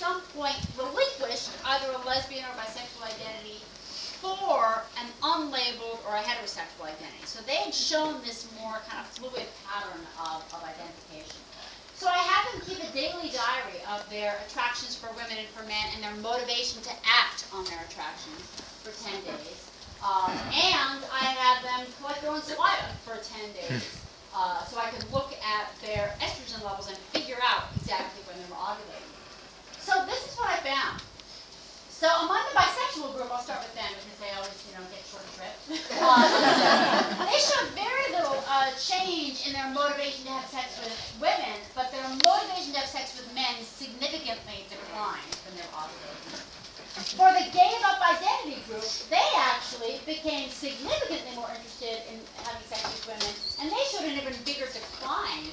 some point relinquished either a lesbian or bisexual identity for an unlabeled or a heterosexual identity. So they had shown this more kind of fluid pattern of identification. So I had them keep a daily diary of their attractions for women and for men and their motivation to act on their attractions for 10 days. And I had them collect their own saliva for 10 days so I could look at their estrogen levels and figure out exactly when they were ovulating. So this is what I found. So among the bisexual group, I'll start with them because they always, get short shrift. They showed very little change in their motivation to have sex with women, but their motivation to have sex with men significantly declined when they were ovulating. For the gave up identity group, they actually became significantly more interested in having sex with women, and they showed an even bigger decline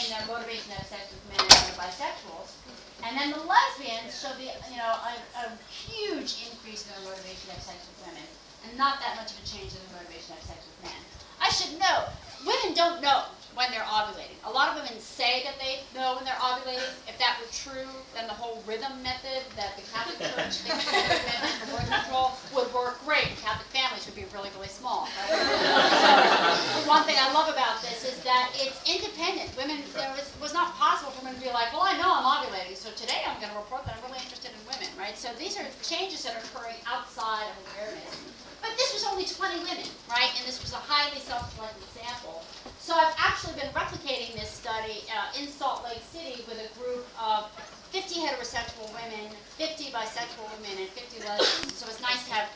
in their motivation to have sex with men than the bisexuals. And then the lesbians showed a huge increase in their motivation to have sex with women, and not that much of a change in their motivation to have sex with men. I should note, women don't know when they're ovulating. A lot of women say that they know when they're ovulating. If that were true, then the whole rhythm method that the Catholic Church thinks is a good method for birth control would work great. Catholic families would be really, really small. Right? So, one thing I love about this is that it's independent. Women, it was not possible for women to be like, well, I know I'm ovulating, so today I'm going to report that I'm really interested in women, right? So these are changes that are occurring outside of awareness. But this was only 20 women, right? And this was a highly self-selected sample. So I've actually been replicating this study in Salt Lake City with a group of 50 heterosexual women, 50 bisexual women, and 50 lesbians. So it's nice to have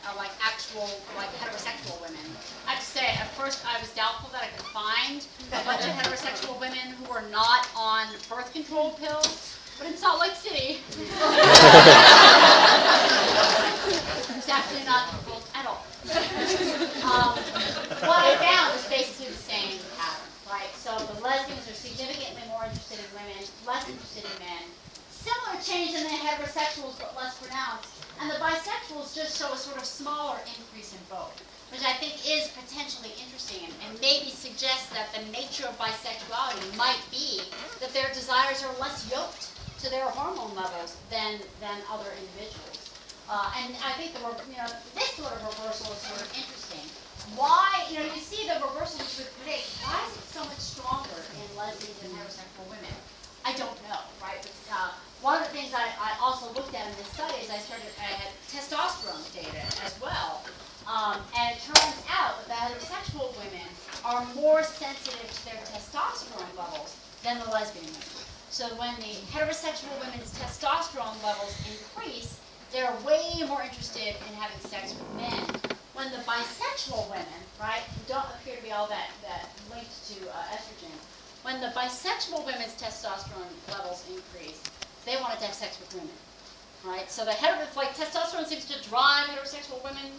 actual heterosexual women. I have to say, at first I was doubtful that I could find a bunch of heterosexual women who were not on birth control pills. But in Salt Lake City, it's actually not difficult at all. What I found is basically the same pattern, right? So the lesbians are significantly more interested in women, less interested in men. Similar change in the heterosexuals, but less pronounced. And the bisexuals just show a sort of smaller increase in both, which I think is potentially interesting and maybe suggests that the nature of bisexuality might be that their desires are less yoked to their hormone levels than other individuals. And I think this sort of reversal is sort of interesting. Why, you see the reversal which we predict, why is it so much stronger in lesbians and heterosexual women? I don't know, right? But, one of the things I also looked at in this study is I had testosterone data as well. And it turns out that the heterosexual women are more sensitive to their testosterone levels than the lesbian women. So when the heterosexual women's testosterone levels increase, they're way more interested in having sex with men. When the bisexual women, right, who don't appear to be all that linked to estrogen, when the bisexual women's testosterone levels increase, they wanted to have sex with women, right? So testosterone seems to drive heterosexual women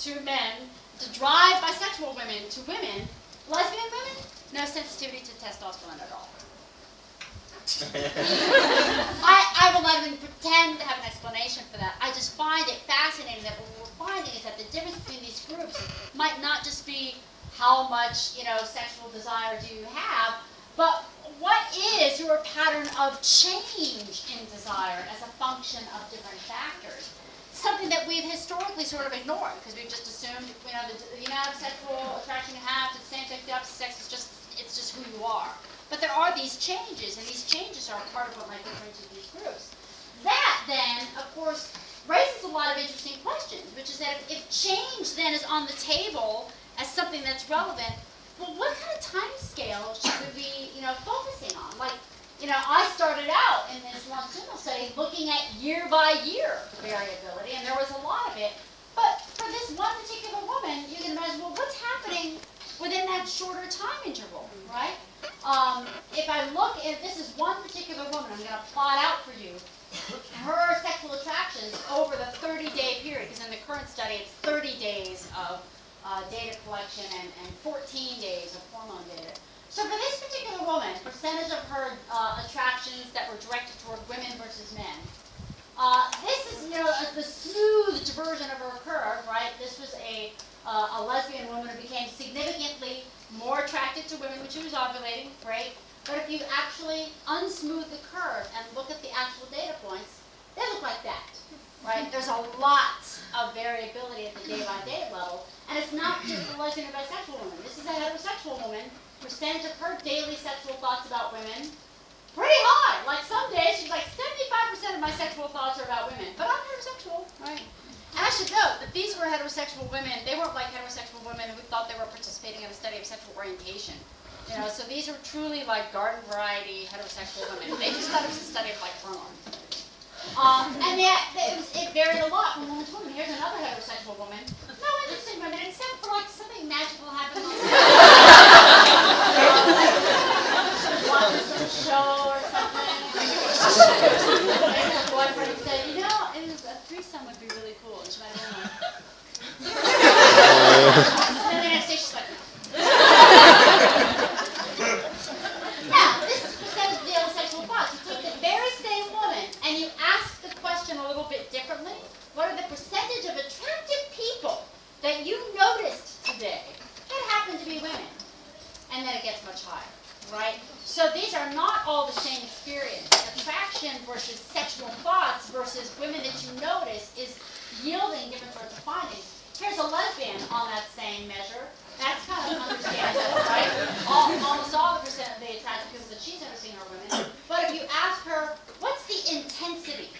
to men, to drive bisexual women to women. Lesbian women, no sensitivity to testosterone at all. I will not even pretend to have an explanation for that. I just find it fascinating that what we're finding is that the difference between these groups might not just be how much, sexual desire do you have, but what is your pattern of change in desire as a function of different factors? Something that we've historically sort of ignored because we've just assumed, the amount of sexual attraction you have to the same sex, the opposite sex, it's just who you are. But there are these changes, and these changes are part of what might differentiate these groups. That then, of course, raises a lot of interesting questions, which is that if change then is on the table as something that's relevant, well, what kind of time scale should we be, focusing on? I started out in this longitudinal study looking at year-by-year variability, and there was a lot of it. But for this one particular woman, you can imagine, well, what's happening within that shorter time interval, right? If I look at, this is one particular woman, I'm going to plot out for you her sexual attractions over the 30-day period, because in the current study it's 30 days of data collection and 14 days of hormone data. So for this particular woman, percentage of her attractions that were directed toward women versus men, this is the smooth version of her curve, right? This was a lesbian woman who became significantly more attracted to women when she was ovulating, great. But if you actually unsmooth the curve and look at the actual data points, this there's a lot of variability at the day-by-day level, and it's not just a lesbian or bisexual woman. This is a heterosexual woman. Percentage of her daily sexual thoughts about women, pretty high. Like some days she's like 75% of my sexual thoughts are about women, but I'm heterosexual, right? And I should note that these were heterosexual women. They weren't like heterosexual women who thought they were participating in a study of sexual orientation. You know, so these are truly like garden variety heterosexual women. They just thought it was a study of like hormones. And yet it varied a lot from woman to woman. Here's another heterosexual woman. No interest in women except for like something magical happened on the watching some show or something. Maybe her boyfriend said, you know, a threesome would be really cool. And she might have been like, and then the next day she's like, now, this is percentage of daily sexual thoughts. You take the very same woman and you ask the question a little bit differently. What are the percentage of attractive people that you noticed today that happen to be women? And then it gets much higher, right? So these are not all the same experience. Attraction versus sexual thoughts versus women that you notice is yielding different sorts of findings. Here's a lesbian on that same measure. That's kind of understandable, right? Almost all the percent of the attractive people that she's ever seen are women. But if you ask her, what's the intensity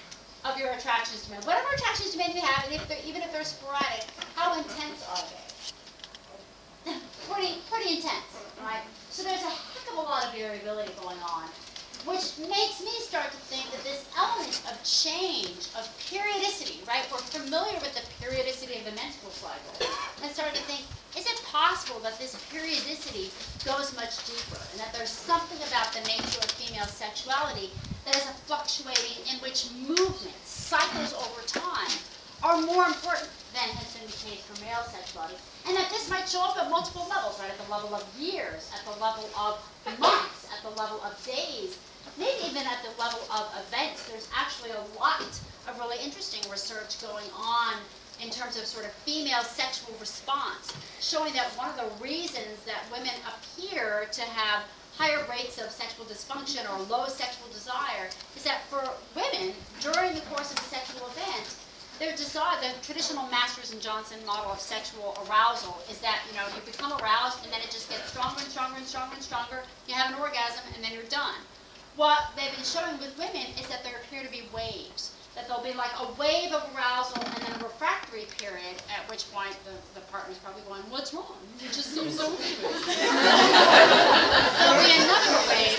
of your attractions to men? Whatever attractions to men you have, and even if they're sporadic, how intense are they? Pretty intense, right? So there's a heck of a lot of variability going on, which makes me start to think that this element of change, of periodicity, right? We're familiar with the periodicity of the menstrual cycle. And start to think, is it possible that this periodicity goes much deeper, and that there's something about the nature of female sexuality that is a fluctuating in which movements, cycles over time, are more important than has been the case for male sexuality, and that this might show up at multiple levels, right? At the level of years, at the level of months, at the level of days, maybe even at the level of events. There's actually a lot of really interesting research going on in terms of sort of female sexual response, showing that one of the reasons that women appear to have higher rates of sexual dysfunction or low sexual desire is that for women, during the course of a sexual event, their desire, the traditional Masters and Johnson model of sexual arousal is that, you know, you become aroused and then it just gets stronger and stronger and stronger and stronger. You have an orgasm and then you're done. What they've been showing with women is that there appear to be waves. That there'll be like a wave of arousal and then a refractory period, at which point the partner's probably going, what's wrong? You just seem so weak. There'll be another wave,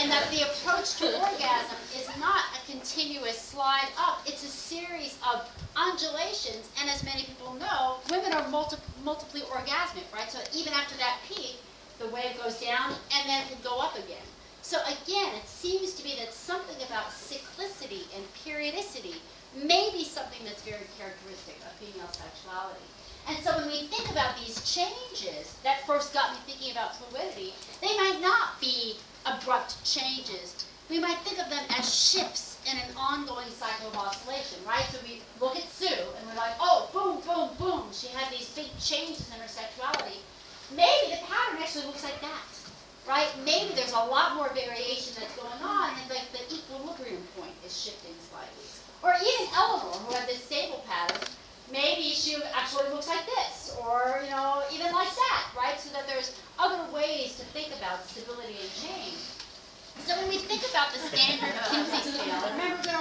and that the approach to orgasm is not a continuous slide up. It's a series of undulations, and as many people know, women are multiply orgasmic, right? So even after that peak, the wave goes down and then it can go up again. So again, it seems to be that something about cyclicity and periodicity may be something that's very characteristic of female sexuality. And so when we think about these changes that first got me thinking about fluidity, they might not be abrupt changes. We might think of them as shifts in an ongoing cycle of oscillation, right? So we look at Sue and we're like, oh, boom, boom, boom. She had these big changes in her sexuality. Maybe the pattern actually looks like that. Right? Maybe there's a lot more variation that's going on, and like the equilibrium point is shifting slightly. Or even Eleanor, who had this stable pattern, maybe she actually looks like this, or you know, even like that, right? So that there's other ways to think about stability and change. So when we think about the standard Kinsey scale, remember there